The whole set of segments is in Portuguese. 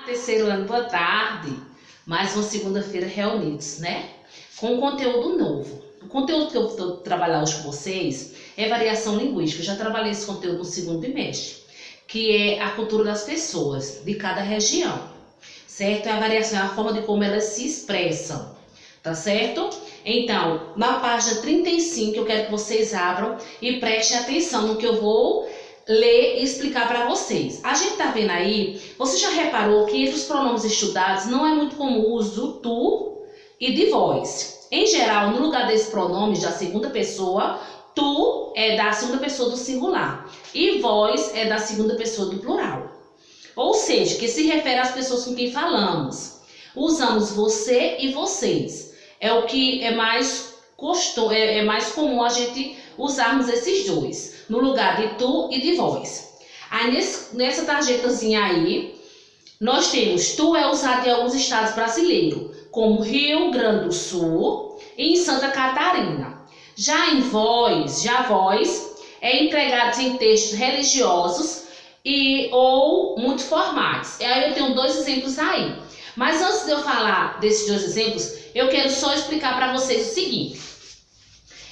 Terceiro ano, boa tarde. Mais uma segunda-feira reunidos, né? Com um conteúdo novo. O conteúdo que eu vou trabalhar hoje com vocês é variação linguística. Eu já trabalhei esse conteúdo no segundo bimestre, que é a cultura das pessoas de cada região, certo? É a variação, é a forma de como elas se expressam, tá certo? Então, na página 35, eu quero que vocês abram e prestem atenção no que eu vou ler e explicar para vocês. A gente tá vendo aí, você já reparou que entre os pronomes estudados não é muito comum o uso do tu e de vós. Em geral, no lugar desses pronomes da segunda pessoa, tu é da segunda pessoa do singular e vós é da segunda pessoa do plural. Ou seja, que se refere às pessoas com quem falamos. Usamos você e vocês. É o que é mais comum a gente usarmos esses dois, no lugar de tu e de vós. Aí nessa tarjetazinha aí, nós temos tu é usado em alguns estados brasileiros, como Rio Grande do Sul e em Santa Catarina. Já vós é empregado em textos religiosos ou muito formais. E aí eu tenho dois exemplos aí. Mas antes de eu falar desses dois exemplos, eu quero só explicar para vocês o seguinte.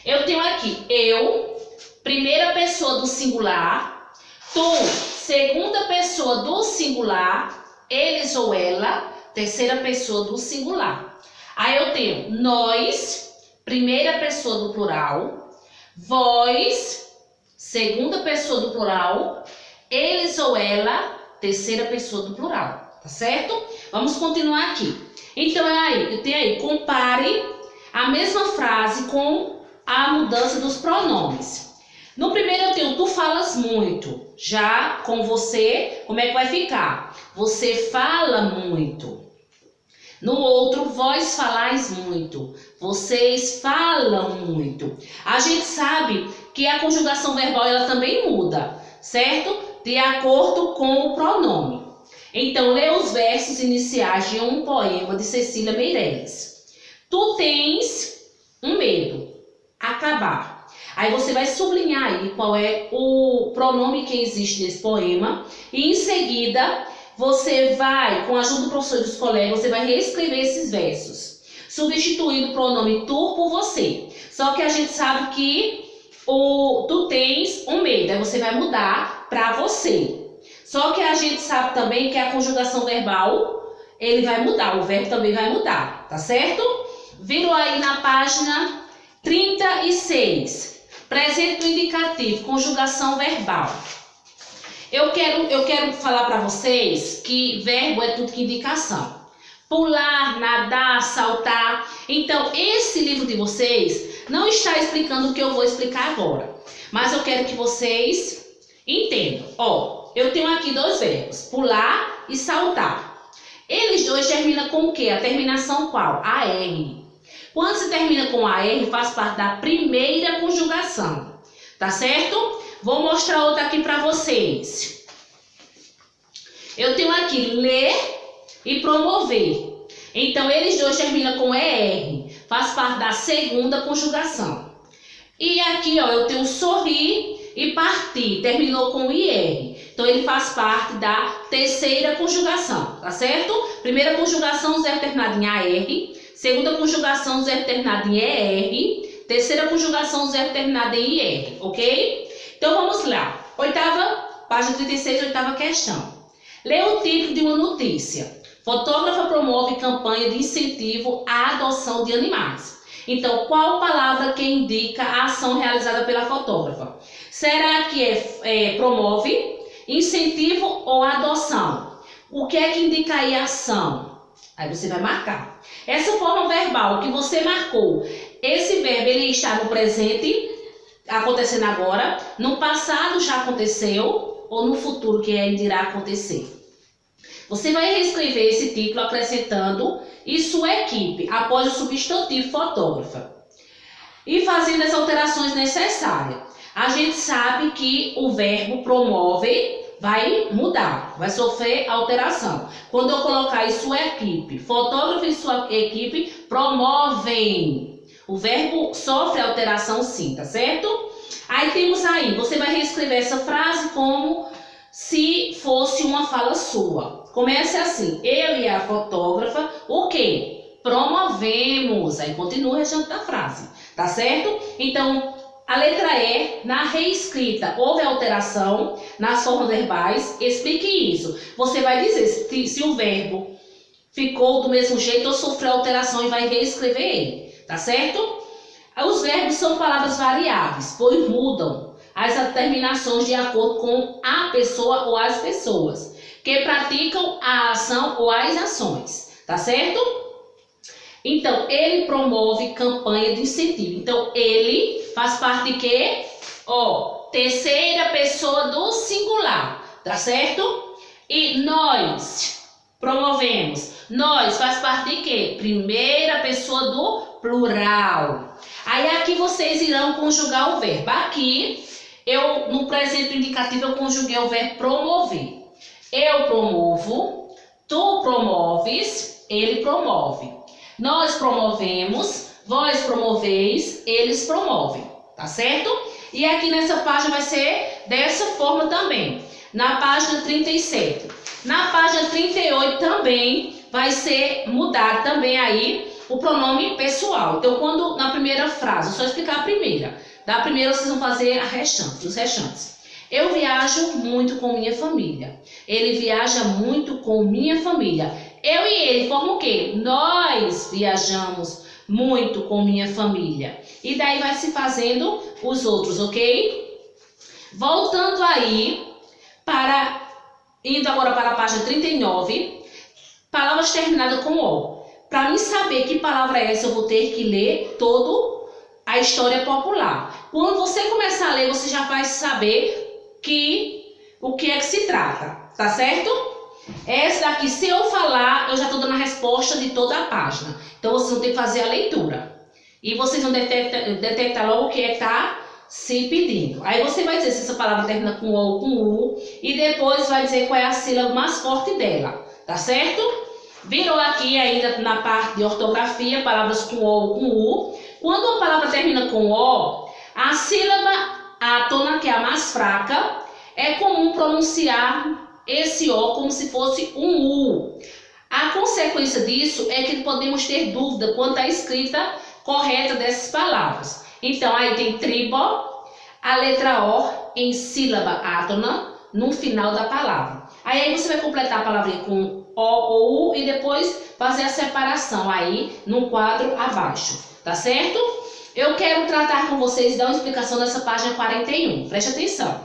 Eu tenho aqui eu, primeira pessoa do singular, tu, segunda pessoa do singular, eles ou ela, terceira pessoa do singular. Aí eu tenho nós, primeira pessoa do plural, vós, segunda pessoa do plural, eles ou ela, terceira pessoa do plural, tá certo? Vamos continuar aqui. Então eu tenho aí, compare a mesma frase com a mudança dos pronomes. No primeiro eu tenho tu falas muito. Já com você, como é que vai ficar? Você fala muito. No outro, vós falais muito. Vocês falam muito. A gente sabe que a conjugação verbal ela também muda, certo? De acordo com o pronome. Então, lê os versos iniciais de um poema de Cecília Meirelles. Tu tens um medo, acabar. Aí você vai sublinhar aí qual é o pronome que existe nesse poema. E em seguida, você vai, com a ajuda do professor e dos colegas, você vai reescrever esses versos, substituindo o pronome tu por você. Só que a gente sabe que tu tens um medo, aí você vai mudar para você. Só que a gente sabe também que a conjugação verbal, ele vai mudar, o verbo também vai mudar, tá certo? Viram aí na página 36, presente indicativo, conjugação verbal. Eu quero falar para vocês que verbo é tudo que indicação. Pular, nadar, saltar. Então, esse livro de vocês não está explicando o que eu vou explicar agora. Mas eu quero que vocês entendam. Ó, eu tenho aqui dois verbos, pular e saltar. Eles dois terminam com o quê? A terminação qual? AR. Quando se termina com AR, faz parte da primeira conjugação. Tá certo? Vou mostrar outra aqui para vocês. Eu tenho aqui ler e promover. Então, eles dois terminam com ER. Faz parte da segunda conjugação. E aqui, ó, eu tenho sorrir e partir. Terminou com IR. Então, ele faz parte da terceira conjugação, tá certo? Primeira conjugação, verbo terminado em AR. Segunda conjugação, verbo terminado em ER. Terceira conjugação, verbo terminado em IR, ok? Então, vamos lá. Página 36, oitava questão. Lê o título de uma notícia. Fotógrafa promove campanha de incentivo à adoção de animais. Então, qual palavra que indica a ação realizada pela fotógrafa? Será que promove, incentivo ou adoção? O que é que indica aí a ação? Aí você vai marcar. Essa forma verbal que você marcou, esse verbo ele está no presente, acontecendo agora, no passado já aconteceu, ou no futuro que irá acontecer. Você vai reescrever esse título acrescentando e sua equipe, após o substantivo fotógrafa. E fazendo as alterações necessárias. A gente sabe que o verbo promove vai mudar, vai sofrer alteração. Quando eu colocar aí sua equipe, fotógrafo e sua equipe promovem. O verbo sofre alteração sim, tá certo? Aí temos aí, você vai reescrever essa frase como se fosse uma fala sua. Começa assim, eu e a fotógrafa, o quê? Promovemos. Aí continua o restante da frase, tá certo? Então, a letra E, na reescrita, houve alteração nas formas verbais, explique isso. Você vai dizer se o verbo ficou do mesmo jeito ou sofreu alteração e vai reescrever ele, tá certo? Os verbos são palavras variáveis, pois mudam as terminações de acordo com a pessoa ou as pessoas que praticam a ação ou as ações, tá certo? Então, ele promove campanha de incentivo. Então, ele faz parte de quê? Terceira pessoa do singular, tá certo? E nós promovemos. Nós faz parte de quê? Primeira pessoa do plural. Aí aqui vocês irão conjugar o verbo. Aqui, no presente indicativo, eu conjuguei o verbo promover. Eu promovo, tu promoves, ele promove. Nós promovemos, vós promoveis, eles promovem, tá certo? E aqui nessa página vai ser dessa forma também. Na página 37. Na página 38 também vai ser mudar também aí o pronome pessoal. Então, quando na primeira frase, só explicar a primeira. Da primeira vocês vão fazer os restantes. Eu viajo muito com minha família. Ele viaja muito com minha família. Eu e ele formam o quê? Nós viajamos muito com minha família. E daí vai se fazendo os outros, ok? Voltando aí, indo agora para a página 39, palavras terminadas com O. Para mim saber que palavra é essa, eu vou ter que ler toda a história popular. Quando você começar a ler, você já vai saber o que é que se trata, tá certo? Essa daqui, se eu falar, eu já estou dando a resposta de toda a página. Então, vocês vão ter que fazer a leitura. E vocês vão detectar logo o que é que está se pedindo. Aí você vai dizer se essa palavra termina com O ou com U. E depois vai dizer qual é a sílaba mais forte dela. Tá certo? Virou aqui ainda na parte de ortografia, palavras com O ou com U. Quando uma palavra termina com O, a sílaba átona, que é a mais fraca, é comum pronunciar esse O como se fosse um U. A consequência disso é que podemos ter dúvida quanto à escrita correta dessas palavras. Então, aí tem tribo, a letra O em sílaba átona no final da palavra. Aí você vai completar a palavrinha com O ou U e depois fazer a separação aí no quadro abaixo, tá certo? Eu quero tratar com vocês, dar uma explicação dessa página 41. Preste atenção.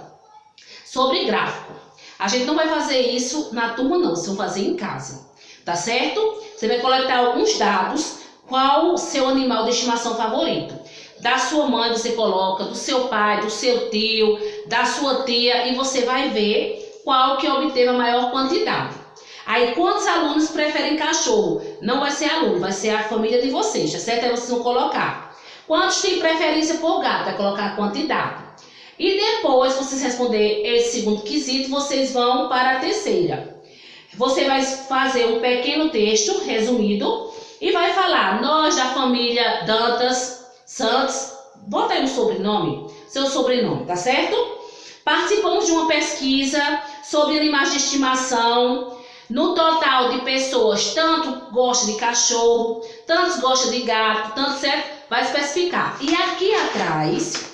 Sobre gráfico. A gente não vai fazer isso na turma não, vocês vão fazer em casa, tá certo? Você vai coletar alguns dados, qual o seu animal de estimação favorito. Da sua mãe você coloca, do seu pai, do seu tio, da sua tia e você vai ver qual que obteve a maior quantidade. Aí quantos alunos preferem cachorro? Não vai ser aluno, vai ser a família de vocês, tá certo? Aí vocês vão colocar. Quantos têm preferência por gato? Vai colocar a quantidade. E depois vocês responder esse segundo quesito, vocês vão para a terceira. Você vai fazer um pequeno texto resumido e vai falar, nós da família Dantas Santos, bota aí o sobrenome, seu sobrenome, tá certo? Participamos de uma pesquisa sobre animais de estimação. No total de pessoas, tanto gosta de cachorro, tantos gosta de gato, tanto certo? Vai especificar. E aqui atrás,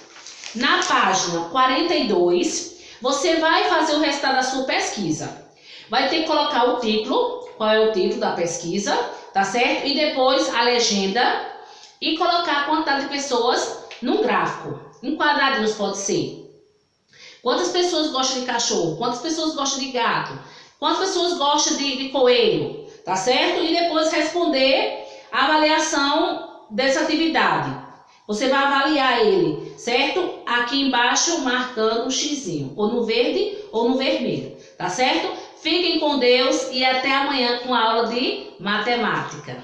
na página 42, você vai fazer o resultado da sua pesquisa. Vai ter que colocar o título, qual é o título da pesquisa, tá certo? E depois a legenda e colocar a quantidade de pessoas num gráfico. Em quadradinhos pode ser. Quantas pessoas gostam de cachorro? Quantas pessoas gostam de gato? Quantas pessoas gostam de coelho? Tá certo? E depois responder a avaliação dessa atividade. Você vai avaliar ele, certo? Aqui embaixo marcando um xizinho, ou no verde ou no vermelho, tá certo? Fiquem com Deus e até amanhã com a aula de matemática.